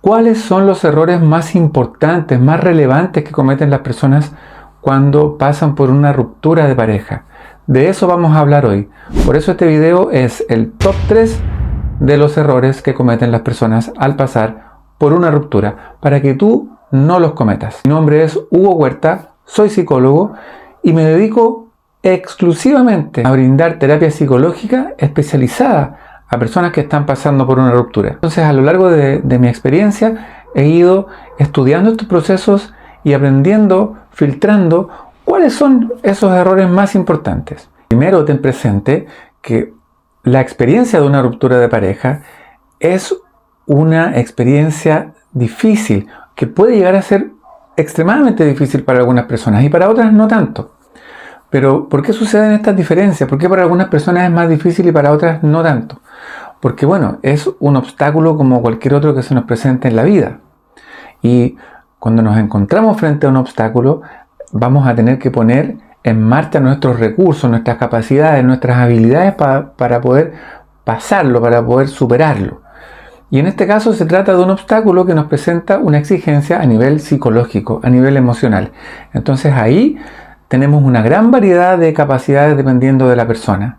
¿Cuáles son los errores más importantes, más relevantes que cometen las personas cuando pasan por una ruptura de pareja? De eso vamos a hablar hoy. Por eso este video es el top 3 de los errores que cometen las personas al pasar por una ruptura, para que tú no los cometas. Mi nombre es Hugo Huerta, soy psicólogo y me dedico exclusivamente a brindar terapia psicológica especializada a personas que están pasando por una ruptura. Entonces, a lo largo de mi experiencia he ido estudiando estos procesos y aprendiendo, filtrando cuáles son esos errores más importantes. Primero, ten presente que la experiencia de una ruptura de pareja es una experiencia difícil, que puede llegar a ser extremadamente difícil para algunas personas y para otras no tanto. Pero, ¿por qué suceden estas diferencias? ¿Por qué para algunas personas es más difícil y para otras no tanto? Porque, bueno, es un obstáculo como cualquier otro que se nos presente en la vida. Y cuando nos encontramos frente a un obstáculo, vamos a tener que poner en marcha nuestros recursos, nuestras capacidades, nuestras habilidades para poder pasarlo, para poder superarlo. Y en este caso se trata de un obstáculo que nos presenta una exigencia a nivel psicológico, a nivel emocional. Entonces ahí tenemos una gran variedad de capacidades dependiendo de la persona.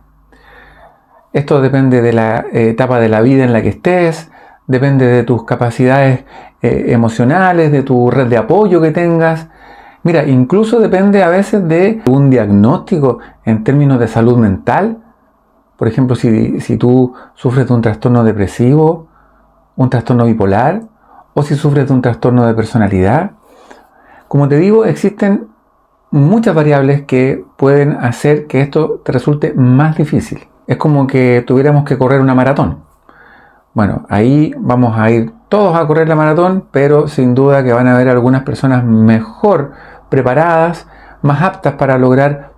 Esto depende de la etapa de la vida en la que estés, depende de tus capacidades emocionales, de tu red de apoyo que tengas. Mira, incluso depende a veces de un diagnóstico en términos de salud mental. Por ejemplo, si tú sufres de un trastorno depresivo, un trastorno bipolar, o si sufres de un trastorno de personalidad. Como te digo, existen muchas variables que pueden hacer que esto te resulte más difícil. Es como que tuviéramos que correr una maratón. Bueno, ahí vamos a ir todos a correr la maratón, pero sin duda que van a haber algunas personas mejor preparadas, más aptas para lograr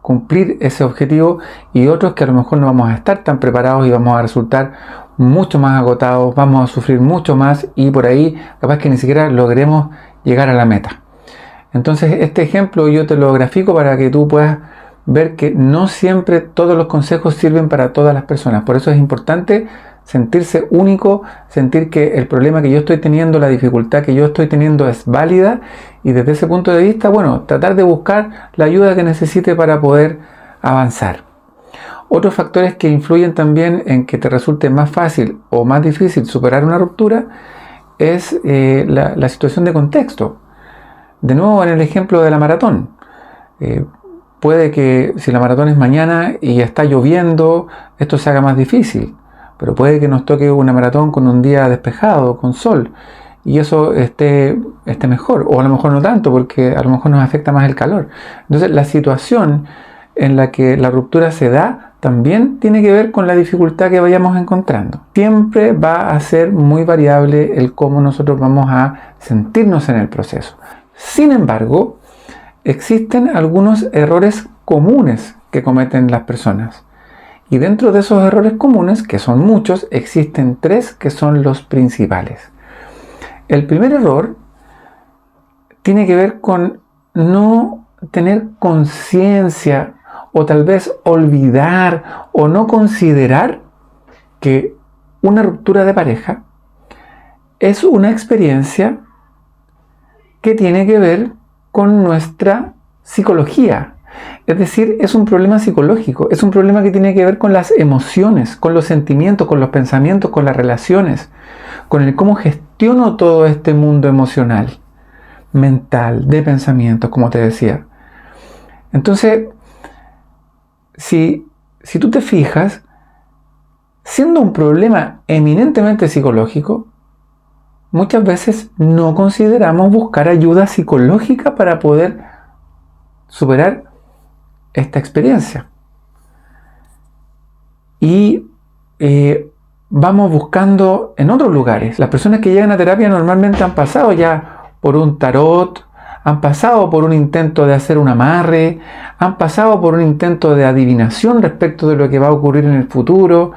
cumplir ese objetivo, y otros que a lo mejor no vamos a estar tan preparados y vamos a resultar mucho más agotados, vamos a sufrir mucho más y por ahí capaz que ni siquiera logremos llegar a la meta. Entonces este ejemplo yo te lo grafico para que tú puedas ver que no siempre todos los consejos sirven para todas las personas. Por eso es importante sentirse único, sentir que el problema que yo estoy teniendo, la dificultad que yo estoy teniendo es válida, y desde ese punto de vista, bueno, tratar de buscar la ayuda que necesite para poder avanzar. Otros factores que influyen también en que te resulte más fácil o más difícil superar una ruptura es la situación de contexto. De nuevo, en el ejemplo de la maratón. Puede que si la maratón es mañana y está lloviendo, esto se haga más difícil. Pero puede que nos toque una maratón con un día despejado, con sol, y eso esté mejor. O a lo mejor no tanto, porque a lo mejor nos afecta más el calor. Entonces, la situación en la que la ruptura se da también tiene que ver con la dificultad que vayamos encontrando. Siempre va a ser muy variable el cómo nosotros vamos a sentirnos en el proceso. Sin embargo, existen algunos errores comunes que cometen las personas. Y dentro de esos errores comunes, que son muchos, existen 3 que son los principales. El primer error tiene que ver con no tener conciencia, o tal vez olvidar o no considerar que una ruptura de pareja es una experiencia que tiene que ver con nuestra psicología. Es decir, es un problema psicológico, es un problema que tiene que ver con las emociones, con los sentimientos, con los pensamientos, con las relaciones, con el cómo gestiono todo este mundo emocional, mental, de pensamientos, como te decía. Entonces, si tú te fijas, siendo un problema eminentemente psicológico, muchas veces no consideramos buscar ayuda psicológica para poder superar esta experiencia. Y vamos buscando en otros lugares. Las personas que llegan a terapia normalmente han pasado ya por un tarot, han pasado por un intento de hacer un amarre, han pasado por un intento de adivinación respecto de lo que va a ocurrir en el futuro.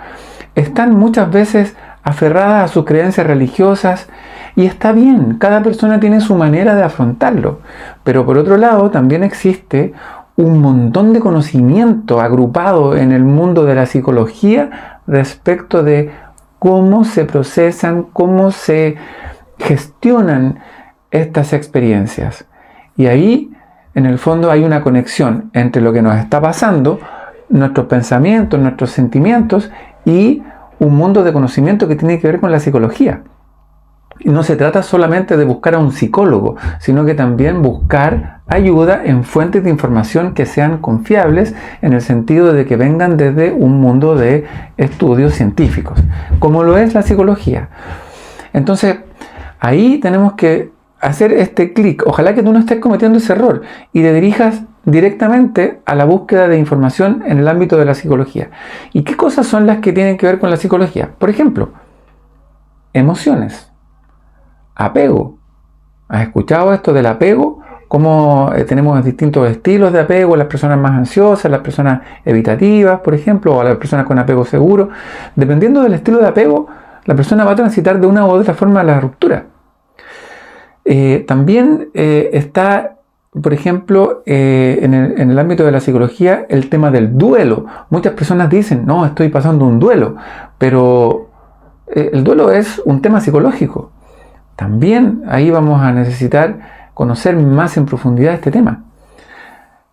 Están muchas veces aferradas a sus creencias religiosas, y está bien, cada persona tiene su manera de afrontarlo. Pero por otro lado, también existe un montón de conocimiento agrupado en el mundo de la psicología respecto de cómo se procesan, cómo se gestionan estas experiencias. Y ahí, en el fondo, hay una conexión entre lo que nos está pasando, nuestros pensamientos, nuestros sentimientos y un mundo de conocimiento que tiene que ver con la psicología. Y no se trata solamente de buscar a un psicólogo, sino que también buscar ayuda en fuentes de información que sean confiables, en el sentido de que vengan desde un mundo de estudios científicos, como lo es la psicología. Entonces, ahí tenemos que hacer este clic. Ojalá que tú no estés cometiendo ese error y te dirijas directamente a la búsqueda de información en el ámbito de la psicología. ¿Y qué cosas son las que tienen que ver con la psicología? Por ejemplo, emociones. Apego. ¿Has escuchado esto del apego? Cómo tenemos distintos estilos de apego, las personas más ansiosas, las personas evitativas, por ejemplo, o las personas con apego seguro. Dependiendo del estilo de apego, la persona va a transitar de una u otra forma la ruptura. También está, por ejemplo, en el ámbito de la psicología, el tema del duelo. Muchas personas dicen, no, estoy pasando un duelo, pero el duelo es un tema psicológico. También ahí vamos a necesitar conocer más en profundidad este tema.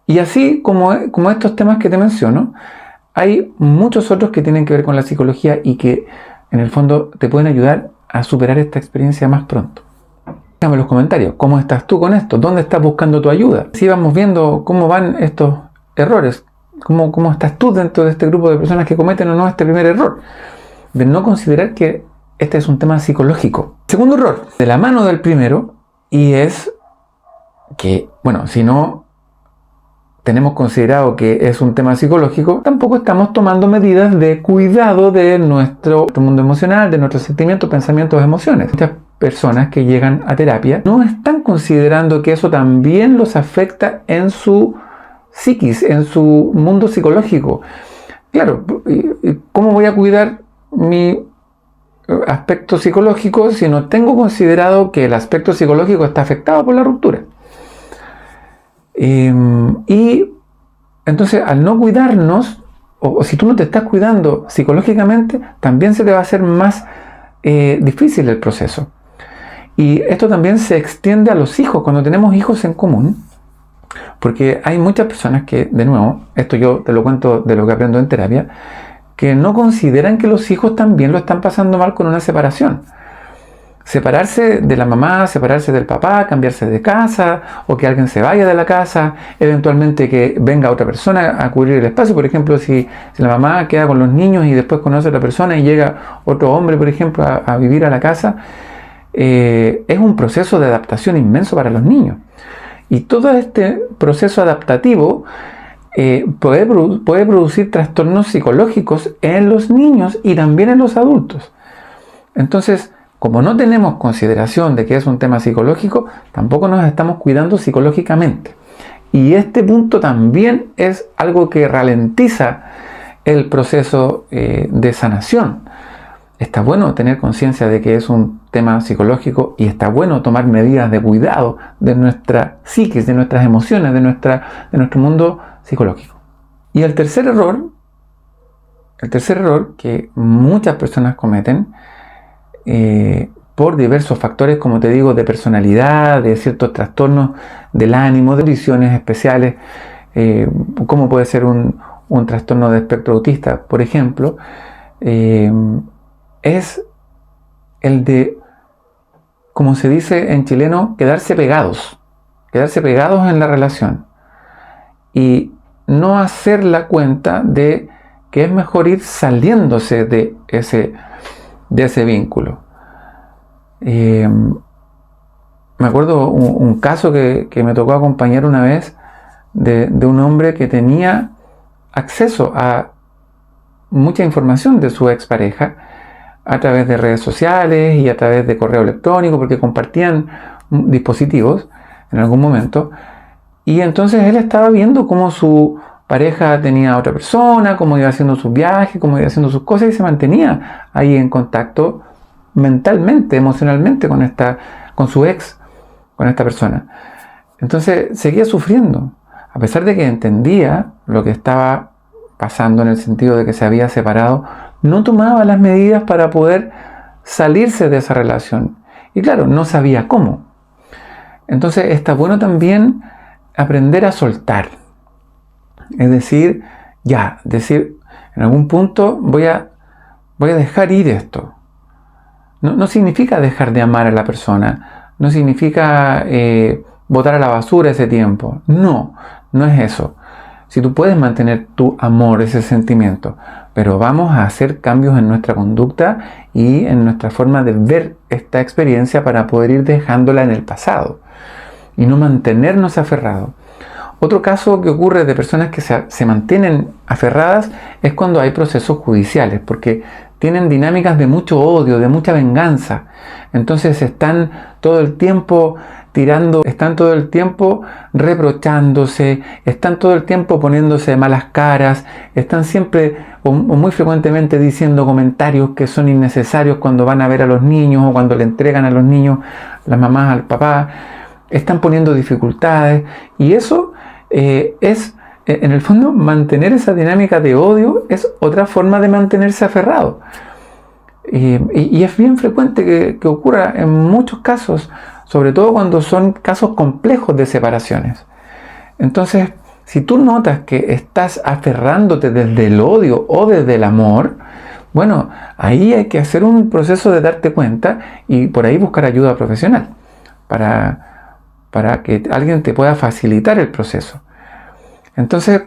Y así como estos temas que te menciono, hay muchos otros que tienen que ver con la psicología y que en el fondo te pueden ayudar a superar esta experiencia más pronto. Déjame en los comentarios, ¿cómo estás tú con esto? ¿Dónde estás buscando tu ayuda? Así vamos viendo cómo van estos errores. ¿Cómo estás tú dentro de este grupo de personas que cometen o no este primer error? De no considerar que este es un tema psicológico. Segundo error, de la mano del primero, y es que, bueno, si no tenemos considerado que es un tema psicológico, tampoco estamos tomando medidas de cuidado de nuestro mundo emocional, de nuestros sentimientos, pensamientos, emociones. Muchas personas que llegan a terapia no están considerando que eso también los afecta en su psiquis, en su mundo psicológico. Claro, ¿cómo voy a cuidar mi aspecto psicológico si no tengo considerado que el aspecto psicológico está afectado por la ruptura? Y entonces, al no cuidarnos, o si tú no te estás cuidando psicológicamente, también se te va a hacer más difícil el proceso. Y esto también se extiende a los hijos, cuando tenemos hijos en común, porque hay muchas personas que, de nuevo, esto yo te lo cuento de lo que aprendo en terapia, que no consideran que los hijos también lo están pasando mal con una separación. Separarse de la mamá, separarse del papá, cambiarse de casa, o que alguien se vaya de la casa, eventualmente que venga otra persona a cubrir el espacio. Por ejemplo, si la mamá queda con los niños y después conoce a otra persona y llega otro hombre, por ejemplo, a vivir a la casa, es un proceso de adaptación inmenso para los niños. Y todo este proceso adaptativo puede producir trastornos psicológicos en los niños y también en los adultos. Entonces, como no tenemos consideración de que es un tema psicológico, tampoco nos estamos cuidando psicológicamente. Y este punto también es algo que ralentiza el proceso de sanación. Está bueno tener conciencia de que es un tema psicológico y está bueno tomar medidas de cuidado de nuestra psiquis, de nuestras emociones, de nuestro mundo psicológico. Y el tercer error que muchas personas cometen por diversos factores, como te digo, de personalidad, de ciertos trastornos del ánimo, de condiciones especiales, como puede ser un trastorno de espectro autista, por ejemplo, es el de, como se dice en chileno, quedarse pegados en la relación y no hacer la cuenta de que es mejor ir saliéndose de ese vínculo. Me acuerdo un caso que me tocó acompañar una vez de un hombre que tenía acceso a mucha información de su expareja a través de redes sociales y a través de correo electrónico, porque compartían dispositivos en algún momento, y entonces él estaba viendo cómo su pareja tenía a otra persona, cómo iba haciendo sus viajes, cómo iba haciendo sus cosas, y se mantenía ahí en contacto mentalmente, emocionalmente con su ex, con esta persona. Entonces seguía sufriendo, a pesar de que entendía lo que estaba pasando en el sentido de que se había separado, no tomaba las medidas para poder salirse de esa relación. Y claro, no sabía cómo. Entonces está bueno también aprender a soltar. Es decir, en algún punto voy a dejar ir esto. No significa dejar de amar a la persona. No significa botar a la basura ese tiempo. No es eso. Si tú puedes mantener tu amor, ese sentimiento, pero vamos a hacer cambios en nuestra conducta y en nuestra forma de ver esta experiencia para poder ir dejándola en el pasado y no mantenernos aferrados. Otro caso que ocurre de personas que se mantienen aferradas es cuando hay procesos judiciales, porque tienen dinámicas de mucho odio, de mucha venganza. Entonces están todo el tiempo están todo el tiempo reprochándose, están todo el tiempo poniéndose malas caras, están siempre o muy frecuentemente diciendo comentarios que son innecesarios cuando van a ver a los niños o cuando le entregan a los niños, las mamás al papá, están poniendo dificultades y eso es, en el fondo, mantener esa dinámica de odio es otra forma de mantenerse aferrado. Y es bien frecuente que ocurra en muchos casos, sobre todo cuando son casos complejos de separaciones. Entonces, si tú notas que estás aferrándote desde el odio o desde el amor, bueno, ahí hay que hacer un proceso de darte cuenta y por ahí buscar ayuda profesional para que alguien te pueda facilitar el proceso. Entonces,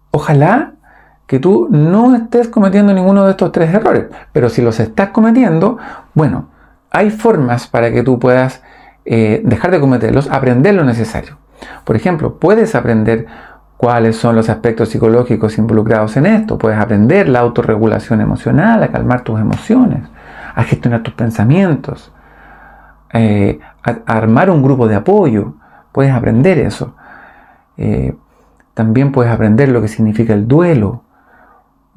ojalá que tú no estés cometiendo ninguno de estos tres errores, pero si los estás cometiendo, bueno, hay formas para que tú puedas dejar de cometerlos, aprender lo necesario. Por ejemplo, puedes aprender cuáles son los aspectos psicológicos involucrados en esto, puedes aprender la autorregulación emocional, a calmar tus emociones, a gestionar tus pensamientos, a armar un grupo de apoyo, puedes aprender eso. También puedes aprender lo que significa el duelo,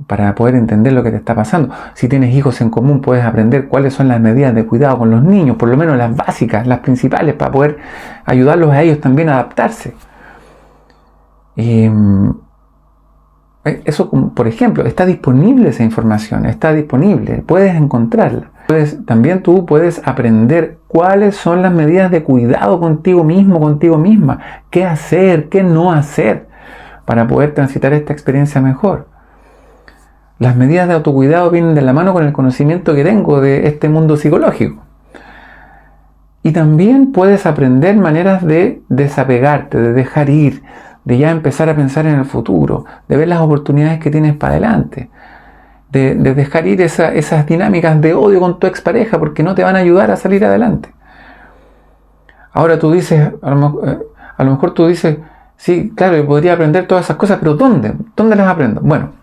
para poder entender lo que te está pasando. Si tienes hijos en común, puedes aprender cuáles son las medidas de cuidado con los niños, por lo menos las básicas, las principales, para poder ayudarlos a ellos también a adaptarse. Eso, por ejemplo, está disponible esa información, está disponible, puedes encontrarla. También tú puedes aprender cuáles son las medidas de cuidado contigo mismo, contigo misma, qué hacer, qué no hacer, para poder transitar esta experiencia mejor. Las medidas de autocuidado vienen de la mano con el conocimiento que tengo de este mundo psicológico. Y también puedes aprender maneras de desapegarte, de dejar ir, de ya empezar a pensar en el futuro, de ver las oportunidades que tienes para adelante, de dejar ir esas dinámicas de odio con tu expareja porque no te van a ayudar a salir adelante. Ahora tú dices, a lo mejor tú dices, sí, claro, yo podría aprender todas esas cosas, pero ¿dónde? ¿Dónde las aprendo? Bueno,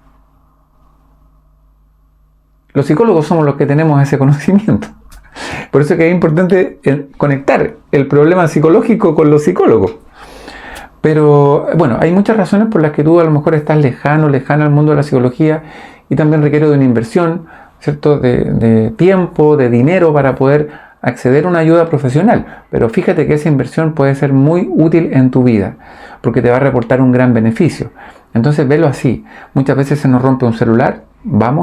los psicólogos somos los que tenemos ese conocimiento. Por eso es que es importante conectar el problema psicológico con los psicólogos. Pero bueno, hay muchas razones por las que tú a lo mejor estás lejana al mundo de la psicología y también requiere de una inversión, ¿cierto? De tiempo, de dinero para poder acceder a una ayuda profesional. Pero fíjate que esa inversión puede ser muy útil en tu vida porque te va a reportar un gran beneficio. Entonces velo así. Muchas veces se nos rompe un celular,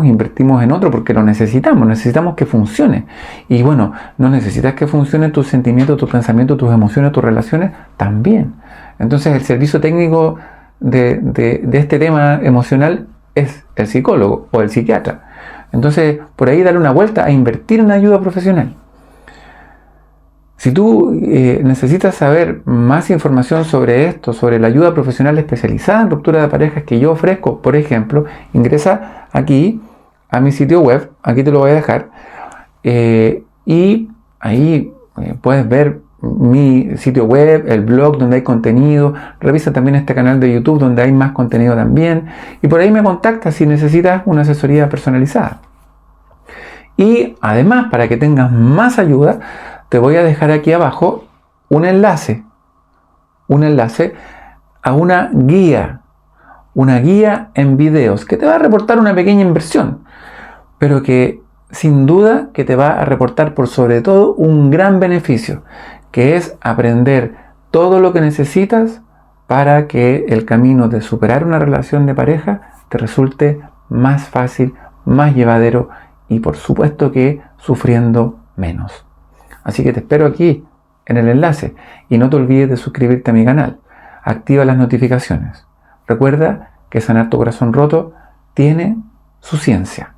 invertimos en otro porque lo necesitamos que funcione. Y bueno, no necesitas que funcionen tus sentimientos, tus pensamientos, tus emociones, tus relaciones también. Entonces el servicio técnico de este tema emocional es el psicólogo o el psiquiatra. Entonces por ahí dale una vuelta a invertir en ayuda profesional. Si tú necesitas saber más información sobre esto, sobre la ayuda profesional especializada en ruptura de parejas que yo ofrezco, por ejemplo, ingresa aquí a mi sitio web, aquí te lo voy a dejar, y ahí puedes ver mi sitio web, el blog donde hay contenido, revisa también este canal de YouTube donde hay más contenido también, y por ahí me contactas si necesitas una asesoría personalizada. Y además, para que tengas más ayuda, te voy a dejar aquí abajo un enlace a una guía en videos que te va a reportar una pequeña inversión, pero que sin duda que te va a reportar por sobre todo un gran beneficio, que es aprender todo lo que necesitas para que el camino de superar una relación de pareja te resulte más fácil, más llevadero y por supuesto que sufriendo menos. Así que te espero aquí en el enlace y no te olvides de suscribirte a mi canal. Activa las notificaciones. Recuerda que sanar tu corazón roto tiene su ciencia.